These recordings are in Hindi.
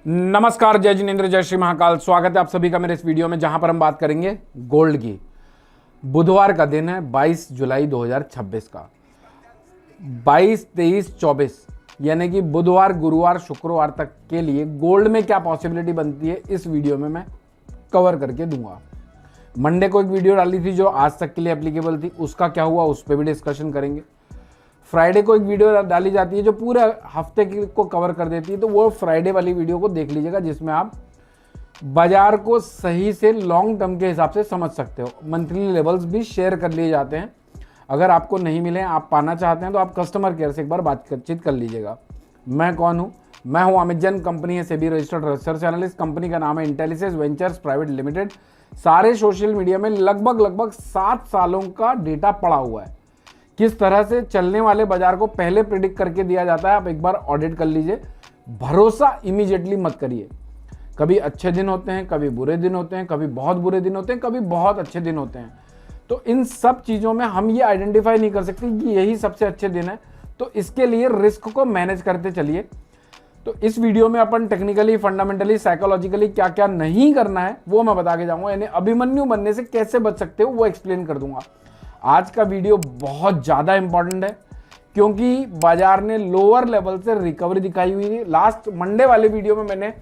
नमस्कार, जय जिनेंद्र, जय श्री महाकाल। स्वागत है आप सभी का मेरे इस वीडियो में, जहां पर हम बात करेंगे गोल्ड की। बुधवार का दिन है 22 जुलाई 2026 का। 22, 23, 24 यानी कि बुधवार, गुरुवार, शुक्रवार तक के लिए गोल्ड में क्या पॉसिबिलिटी बनती है इस वीडियो में मैं कवर करके दूंगा। मंडे को एक वीडियो डाली थी जो आज तक के लिए एप्लीकेबल थी, उसका क्या हुआ उस पर भी डिस्कशन करेंगे। फ्राइडे को एक वीडियो डाली जाती है जो पूरे हफ्ते को कवर कर देती है, तो वो फ्राइडे वाली वीडियो को देख लीजिएगा, जिसमें आप बाजार को सही से लॉन्ग टर्म के हिसाब से समझ सकते हो। मंथली लेवल्स भी शेयर कर लिए जाते हैं। अगर आपको नहीं मिले, आप पाना चाहते हैं, तो आप कस्टमर केयर से एक बार बातचीत कर लीजिएगा। मैं कौन हूँ? मैं हूँ अमित जैन। कंपनी है SEBI registered research analyst. Company का नाम है इंटेलिसेस वेंचर्स प्राइवेट लिमिटेड। सारे सोशल मीडिया में लगभग 7 सालों का डेटा पड़ा हुआ है। किस तरह से चलने वाले बाजार को पहले प्रिडिक्ट करके दिया जाता है, आप एक बार ऑडिट कर लीजिए। भरोसा इमीडिएटली मत करिए। कभी अच्छे दिन होते हैं, कभी बुरे दिन होते हैं, कभी बहुत बुरे दिन होते हैं, कभी बहुत अच्छे दिन होते हैं। तो इन सब चीज़ों में हम ये आइडेंटिफाई नहीं कर सकते कि यही सबसे अच्छे दिन है। तो इसके लिए रिस्क को मैनेज करते चलिए। तो इस वीडियो में अपन टेक्निकली, फंडामेंटली, साइकोलॉजिकली क्या क्या नहीं करना है वो मैं बता के जाऊंगा। यानी अभिमन्यु बनने से कैसे बच सकते हो वो एक्सप्लेन कर दूंगा। आज का वीडियो बहुत ज़्यादा इंपॉर्टेंट है क्योंकि बाजार ने लोअर लेवल से रिकवरी दिखाई हुई थी। लास्ट मंडे वाले वीडियो में मैंने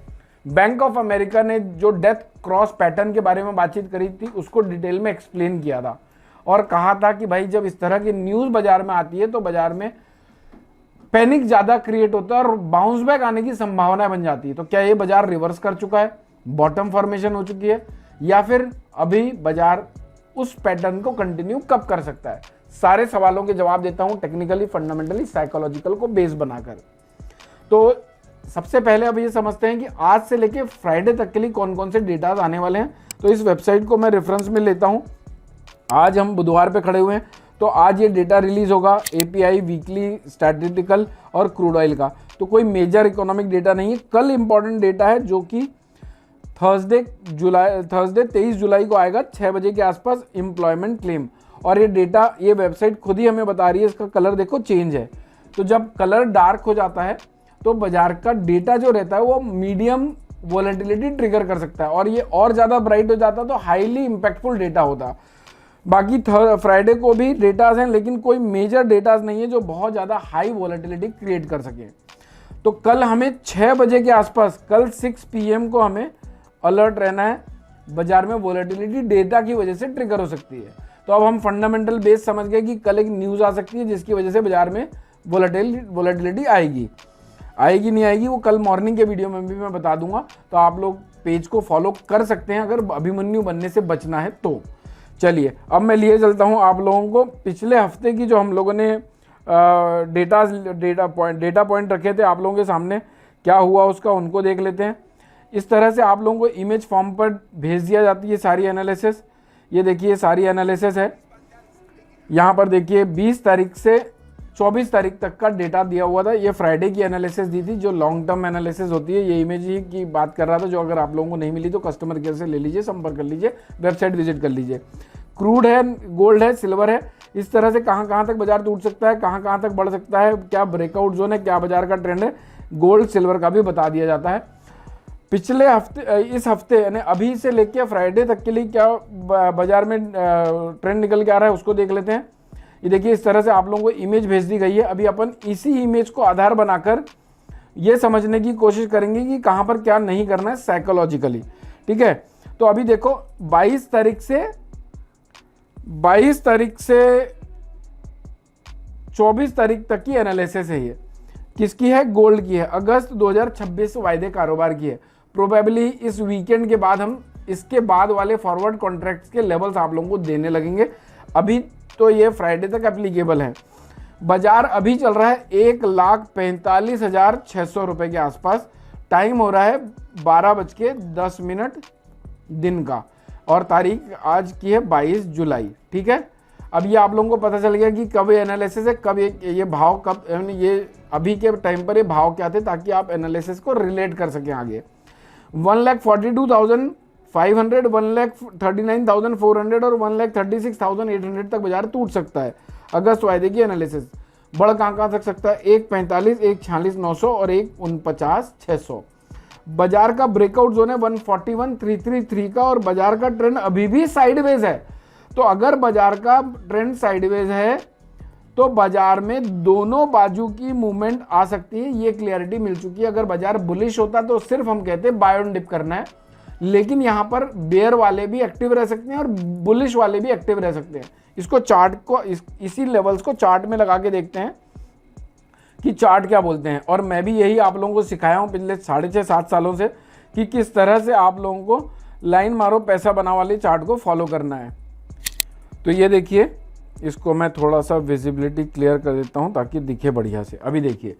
बैंक ऑफ अमेरिका ने जो डेथ क्रॉस पैटर्न के बारे में बातचीत करी थी उसको डिटेल में एक्सप्लेन किया था और कहा था कि भाई जब इस तरह की न्यूज़ बाजार में आती है तो बाजार में पैनिक ज़्यादा क्रिएट होता है और बाउंस बैक आने की संभावना बन जाती है। तो क्या ये बाजार रिवर्स कर चुका है, बॉटम फॉर्मेशन हो चुकी है, या फिर अभी बाजार उस पैटर्न को कंटिन्यू कब कर सकता है? सारे सवालों के जवाब देता हूं टेक्निकली, फंडामेंटली, साइकोलॉजिकल को बेस बनाकर। तो सबसे पहले अब ये समझते हैं कि आज से लेके फ्राइडे तक के लिए कौन कौन से डेटाज आने वाले हैं। तो इस वेबसाइट को मैं रेफरेंस में लेता हूं। आज हम बुधवार पे खड़े हुए हैं, तो आज ये डेटा रिलीज होगा एपीआई, वीकली, स्टैटिस्टिकल और क्रूड ऑयल का। तो कोई मेजर इकोनॉमिक डेटा नहीं है। कल इंपॉर्टेंट डेटा है जो कि थर्सडे 23 जुलाई को आएगा 6 बजे के आसपास, एम्प्लॉयमेंट क्लेम। और ये डेटा, ये वेबसाइट खुद ही हमें बता रही है, इसका कलर देखो चेंज है। तो जब कलर डार्क हो जाता है तो बाजार का डेटा जो रहता है वो मीडियम वोलेटिलिटी ट्रिगर कर सकता है, और ये और ज़्यादा ब्राइट हो जाता तो हाईली इंपैक्टफुल डेटा होता। बाकी फ्राइडे को भी डेटाज हैं, लेकिन कोई मेजर डेटाज नहीं है जो बहुत ज़्यादा हाई वोलेटिलिटी क्रिएट कर सके। तो कल हमें 6 बजे के आसपास, कल 6 PM को हमें अलर्ट रहना है। बाजार में वोलेटिलिटी डेटा की वजह से ट्रिगर हो सकती है। तो अब हम फंडामेंटल बेस समझ गए कि कल एक न्यूज़ आ सकती है जिसकी वजह से बाजार में वोलेटिलिटी आएगी नहीं आएगी वो कल मॉर्निंग के वीडियो में भी मैं बता दूंगा। तो आप लोग पेज को फॉलो कर सकते हैं अगर अभिमन्यु बनने से बचना है तो। चलिए अब मैं लिए चलता हूँ आप लोगों को पिछले हफ्ते की जो हम लोगों ने डेटा पॉइंट रखे थे आप लोगों के सामने, क्या हुआ उसका, उनको देख लेते हैं। इस तरह से आप लोगों को इमेज फॉर्म पर भेज दिया जाती है सारी एनालिसिस। ये देखिए सारी एनालिसिस है। यहाँ पर देखिए 20 तारीख से 24 तारीख तक का डेटा दिया हुआ था। ये फ्राइडे की एनालिसिस दी थी जो लॉन्ग टर्म एनालिसिस होती है। ये इमेज ही की बात कर रहा था, जो अगर आप लोगों को नहीं मिली तो कस्टमर केयर से ले लीजिए, संपर्क कर लीजिए, वेबसाइट विजिट कर लीजिए। क्रूड है, गोल्ड है, सिल्वर है। इस तरह से कहाँ तक बाजार टूट सकता है, कहाँ तक बढ़ सकता है, क्या ब्रेकआउट जोन है, क्या बाजार का ट्रेंड है, गोल्ड सिल्वर का भी बता दिया जाता है। पिछले हफ्ते, इस हफ्ते यानी अभी से लेके फ्राइडे तक के लिए क्या बाजार में ट्रेंड निकल के आ रहा है उसको देख लेते हैं। ये देखिए इस तरह से आप लोगों को इमेज भेज दी गई है। अभी अपन इसी इमेज को आधार बनाकर ये समझने की कोशिश करेंगे कि कहाँ पर क्या नहीं करना है साइकोलॉजिकली, ठीक है। तो अभी देखो 22 तारीख से 24 तारीख तक की एनालिसिस है। ये किसकी है? गोल्ड की है। अगस्त 2026 वायदे कारोबार की है। प्रोबेबली इस वीकेंड के बाद हम इसके बाद वाले फॉरवर्ड कॉन्ट्रैक्ट्स के लेवल्स आप लोगों को देने लगेंगे। अभी तो ये फ्राइडे तक एप्लीकेबल है। बाजार अभी चल रहा है 1,45,600 रुपये के आसपास। टाइम हो रहा है 12:10 दिन का, और तारीख आज की है 22 जुलाई, ठीक है। अब ये आप लोगों को पता चल गया कि कब एनालिसिस है, कब ये भाव, कब ये अभी के टाइम पर ये भाव क्या थे, ताकि आप एनालिसिस को रिलेट कर सकें आगे। 1,42,500, 1,39,400 और 1,36,800 तक बाजार टूट सकता है। अगस्त वायदे की एनालिसिस बढ़ कहाँ तक सकता है? 1,45, 1,46,900 और 1,49,600। बाजार का ब्रेकआउट जोन है 141,333 का और बाजार का ट्रेंड अभी भी साइडवेज है। तो अगर बाजार का ट्रेंड साइडवेज है तो बाजार में दोनों बाजू की मूवमेंट आ सकती है, ये क्लियरिटी मिल चुकी है। अगर बाजार बुलिश होता तो सिर्फ हम कहते हैं बाय ऑन डिप करना है, लेकिन यहां पर बेयर वाले भी एक्टिव रह सकते हैं और बुलिश वाले भी एक्टिव रह सकते हैं। इसको चार्ट को इसी लेवल्स को चार्ट में लगा के देखते हैं कि चार्ट क्या बोलते हैं। और मैं भी यही आप लोगों को सिखाया हूं पिछले 6.5-7 सालों से कि किस तरह से आप लोगों को लाइन मारो पैसा बना वाले चार्ट को फॉलो करना है। तो ये देखिए, इसको मैं थोड़ा सा विजिबिलिटी क्लियर कर देता हूं ताकि दिखे बढ़िया से। अभी देखिए,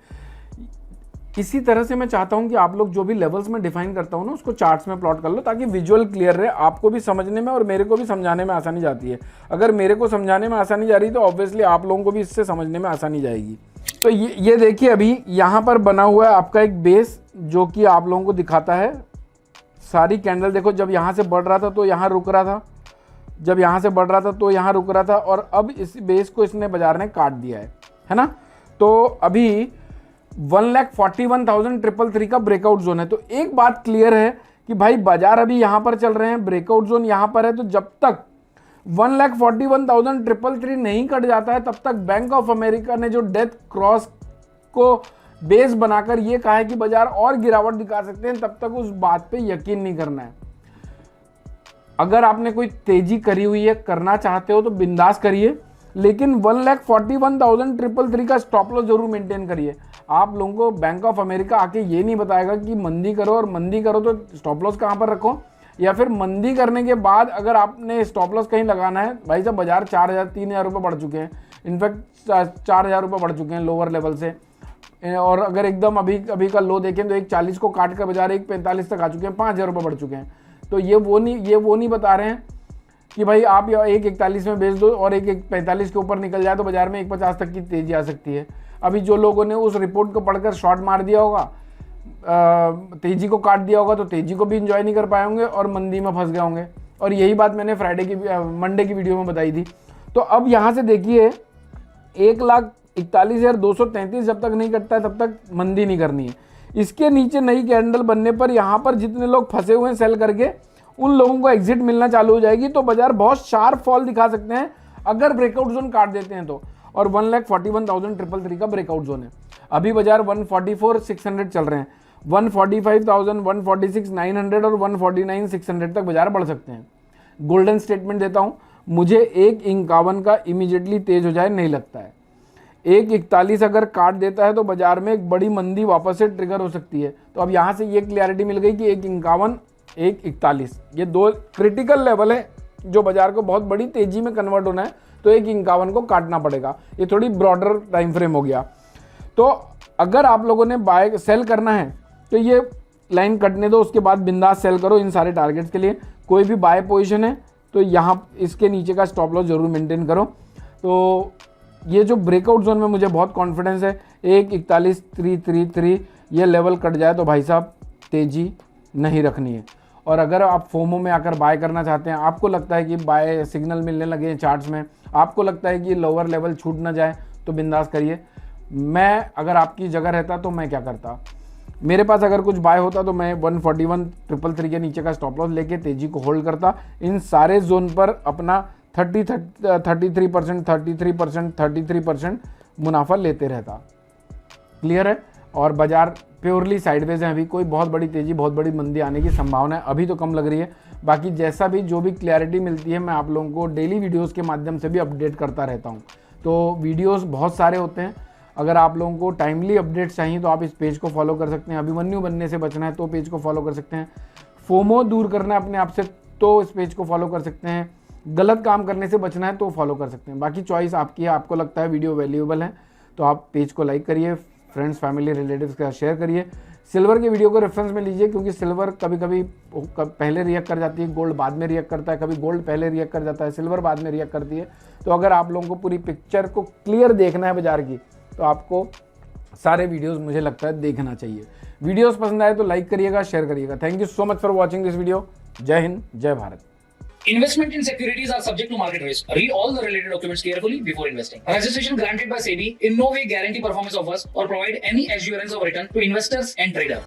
इसी तरह से मैं चाहता हूं कि आप लोग जो भी लेवल्स में डिफाइन करता हूं ना उसको चार्ट्स में प्लॉट कर लो ताकि विजुअल क्लियर रहे, आपको भी समझने में और मेरे को भी समझाने में आसानी जाती है। अगर मेरे को समझाने में आसानी जा रही तो ऑब्वियसली आप लोगों को भी इससे समझने में आसानी जाएगी। तो ये देखिए, अभी यहाँ पर बना हुआ है आपका एक बेस जो कि आप लोगों को दिखाता है सारी कैंडल। देखो, जब यहाँ से बढ़ रहा था तो यहाँ रुक रहा था, जब यहाँ से बढ़ रहा था तो यहाँ रुक रहा था, और अब इस बेस को इसने बाजार ने काट दिया है ना। तो अभी 1,41,333 का ब्रेकआउट जोन है। तो एक बात क्लियर है कि भाई बाजार अभी यहाँ पर चल रहे हैं, ब्रेकआउट जोन यहाँ पर है, तो जब तक 1,41,333 नहीं कट जाता है तब तक बैंक ऑफ अमेरिका ने जो डेथ क्रॉस को बेस बनाकर ये कहा है कि बाजार और गिरावट दिखा सकते हैं, तब तक उस बात पे यकीन नहीं करना है। अगर आपने कोई तेजी करी हुई है, करना चाहते हो तो बिंदास करिए, लेकिन 1,41,333 का स्टॉप लॉस जरूर मेंटेन करिए। आप लोगों को बैंक ऑफ अमेरिका आके ये नहीं बताएगा कि मंदी करो, और मंदी करो तो स्टॉप लॉस कहाँ पर रखो, या फिर मंदी करने के बाद अगर आपने स्टॉप लॉस कहीं लगाना है। भाई साहब, बाजार 4,000-3,000 रुपये बढ़ चुके हैं, इनफैक्ट 4,000 रुपये बढ़ चुके हैं लोअर लेवल से। और अगर एकदम अभी का लो देखें तो 1,40 को काट कर बाजार 1,45 तक आ चुके हैं, 5,000 रुपये बढ़ चुके हैं। तो ये वो नहीं बता रहे हैं कि भाई आप 1,41 में बेच दो और 1,45 के ऊपर निकल जाए तो बाजार में 1,50 तक की तेजी आ सकती है। अभी जो लोगों ने उस रिपोर्ट को पढ़कर शॉर्ट मार दिया होगा, तेजी को काट दिया होगा, तो तेजी को भी इंजॉय नहीं कर पाए होंगे और मंदी में फंस गए होंगे। और यही बात मैंने मंडे की वीडियो में बताई थी। तो अब यहाँ से देखिए, 1,41,233 जब तक नहीं कटता है तब तक मंदी नहीं करनी है। इसके नीचे नई कैंडल बनने पर यहाँ पर जितने लोग फंसे हुए हैं सेल करके, उन लोगों को एग्जिट मिलना चालू हो जाएगी। तो बाजार बहुत शार्प फॉल दिखा सकते हैं अगर ब्रेकआउट जोन काट देते हैं तो। और 1,41,333 का ब्रेकआउट जोन है। अभी बाजार 144,600 चल रहे हैं, 145,000, 146,900 और 149,600 तक बाजार बढ़ सकते हैं। गोल्डन स्टेटमेंट देता हूं, मुझे 1,51 का इमीडिएटली तेज हो जाए नहीं लगता है। 1,41 अगर काट देता है तो बाजार में एक बड़ी मंदी वापस से ट्रिगर हो सकती है। तो अब यहाँ से ये क्लियरिटी मिल गई कि 1,51, 1,41 ये दो क्रिटिकल लेवल है जो बाजार को बहुत बड़ी तेजी में कन्वर्ट होना है, तो 1,51 को काटना पड़ेगा। ये थोड़ी ब्रॉडर टाइम फ्रेम हो गया। तो अगर आप लोगों ने बाय सेल करना है तो ये लाइन कटने दो, उसके बाद बिंदास सेल करो इन सारे टारगेट्स के लिए। कोई भी बाय पोजीशन है तो यहाँ इसके नीचे का स्टॉप लॉस जरूर मेंटेन करो। तो ये जो ब्रेकआउट जोन में मुझे बहुत कॉन्फिडेंस है, 1,41,333 ये लेवल कट जाए तो भाई साहब तेजी नहीं रखनी है। और अगर आप फोमो में आकर बाय करना चाहते हैं, आपको लगता है कि बाय सिग्नल मिलने लगे हैं चार्ट्स में, आपको लगता है कि लोअर लेवल छूट ना जाए, तो बिंदास करिए। मैं अगर आपकी जगह रहता तो मैं क्या करता, मेरे पास अगर कुछ बाय होता तो मैं 141,333 के नीचे का स्टॉप लॉस लेके तेजी को होल्ड करता। इन सारे जोन पर अपना 33% मुनाफा लेते रहता। क्लियर है। और बाजार प्योरली साइडवेज है, अभी कोई बहुत बड़ी तेजी, बहुत बड़ी मंदी आने की संभावना है अभी तो कम लग रही है। बाकी जैसा भी जो भी क्लैरिटी मिलती है मैं आप लोगों को डेली वीडियोस के माध्यम से भी अपडेट करता रहता हूं। तो वीडियोस बहुत सारे होते हैं, अगर आप लोगों को टाइमली अपडेट्स चाहिए तो आप इस पेज को फॉलो कर सकते हैं। अभिमन्यु बनने से बचना है तो पेज को फॉलो कर सकते हैं। फोमो दूर करना है अपने आप से तो इस पेज को फॉलो कर सकते हैं। गलत काम करने से बचना है तो फॉलो कर सकते हैं। बाकी चॉइस आपकी है, आपको लगता है वीडियो वैल्यूएबल है तो आप पेज को लाइक करिए, फ्रेंड्स फैमिली रिलेटिव्स के साथ शेयर करिए। सिल्वर के वीडियो को रेफरेंस में लीजिए क्योंकि सिल्वर कभी कभी पहले रिएक्ट कर जाती है, गोल्ड बाद में रिएक्ट करता है, कभी गोल्ड पहले रिएक्ट कर जाता है, सिल्वर बाद में रिएक्ट करती है। तो अगर आप लोगों को पूरी पिक्चर को क्लियर देखना है बाजार की तो आपको सारे वीडियोस मुझे लगता है देखना चाहिए। वीडियोस पसंद आए तो लाइक करिएगा, शेयर करिएगा। Thank you so much for watching this video. जय हिंद, जय Bharat. Investment in securities are subject to market risk. Read all the related documents carefully before investing. Registration granted by SEBI in no way guarantee performance of us or provide any assurance of return to investors and traders.